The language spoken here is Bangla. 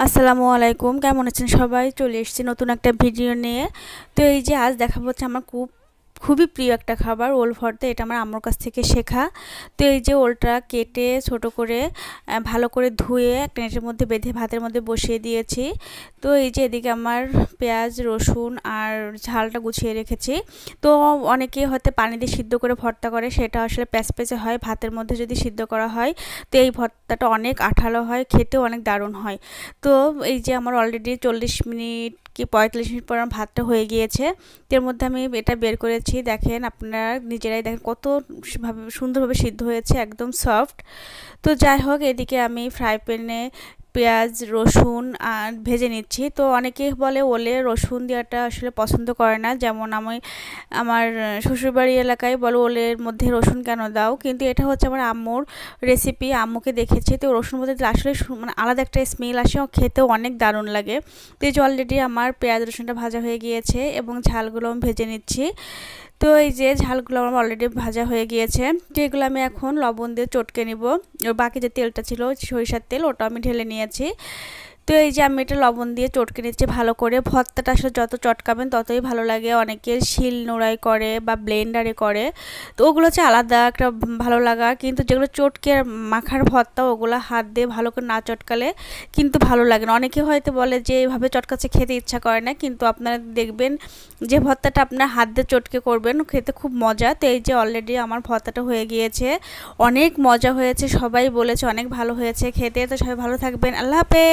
আসসালামু আলাইকুম, কেমন আছেন সবাই? চলে এসেছি নতুন একটা ভিডিও নিয়ে। তো এই যে আজ দেখাবো হচ্ছে আমার খুবই প্রিয় একটা খাবার ওল ভর্তা। এটা আমার আম্মুর কাছ থেকে শেখা। তো এই যে ওলটা কেটে ছোট করে ভালো করে ধুয়ে একটা নেটের মধ্যে বেঁধে ভাতের মধ্যে বসিয়ে দিয়েছি। তো এই যে এদিকে আমার পেঁয়াজ রসুন আর ঝালটা গুছিয়ে রেখেছি। তো অনেকেই হয়তো পানি দিয়ে সিদ্ধ করে ভর্তা করে, সেটা আসলে প্যাচপ্যাচে হয়। ভাতের মধ্যে যদি সিদ্ধ করা হয় তো এই ভর্তাটা অনেক আঠালো হয়, খেতেও অনেক দারুণ হয়। তো এই যে আমার অলরেডি 40 মিনিট কি 45 মিনিট পর আমার ভাতটা হয়ে গিয়েছে। এর মধ্যে আমি এটা বের করেছি, দেখেন আপনারা নিজেরাই দেখেন কত সুন্দরভাবে সিদ্ধ হয়েছে, একদম সফট। তো যাই হোক, এদিকে আমি ফ্রাই প্যানে পেঁয়াজ রসুন আর ভেজে নিচ্ছি। তো অনেকেই বলে ওলে রসুন দেওয়াটা আসলে পছন্দ করে না, যেমন আমি আমার শ্বশুরবাড়ি এলাকায় বলো ওলের মধ্যে রসুন কেন দাও, কিন্তু এটা হচ্ছে আমার আম্মুর রেসিপি, আম্মুকে দেখেছি। তো রসুন মধ্যে দিলে আসলে মানে আলাদা একটা স্মেল আসে, খেতেও অনেক দারুণ লাগে। তো এই যে অলরেডি আমার পেঁয়াজ রসুনটা ভাজা হয়ে গিয়েছে এবং ঝালগুলো আমি ভেজে নিচ্ছি। তো এই যে ঝালগুলো আমার অলরেডি ভাজা হয়ে গিয়েছে। তো এগুলো আমি এখন লবণ দিয়ে চটকে নিব। বাকি যে তেলটা ছিল সরিষার তেল, ওটা আমি ঢেলে নিয়েছি। তো এই যে আমি এটা লবণ দিয়ে চটকে নিচ্ছি ভালো করে। ভর্তাটা আসলে যত চটকাবেন ততই ভালো লাগে। অনেকে শিল নোড়াই করে বা ব্লেন্ডারে করে, তো ওগুলো হচ্ছে আলাদা একটা ভালো লাগা। কিন্তু যেগুলো চটকে মাখার ভর্তা, ওগুলো হাত দিয়ে ভালো করে না চটকালে কিন্তু ভালো লাগে না। অনেকে হয়তো বলে যে এইভাবে চটকাচ্ছে খেতে ইচ্ছা করে না, কিন্তু আপনারা দেখবেন যে ভর্তাটা আপনার হাত দিয়ে চটকে করবেন খেতে খুব মজা। তো এই যে অলরেডি আমার ভর্তাটা হয়ে গিয়েছে, অনেক মজা হয়েছে, সবাই বলেছে অনেক ভালো হয়েছে খেতে। তো সবাই ভালো থাকবেন, আল্লাহ হাফেজ।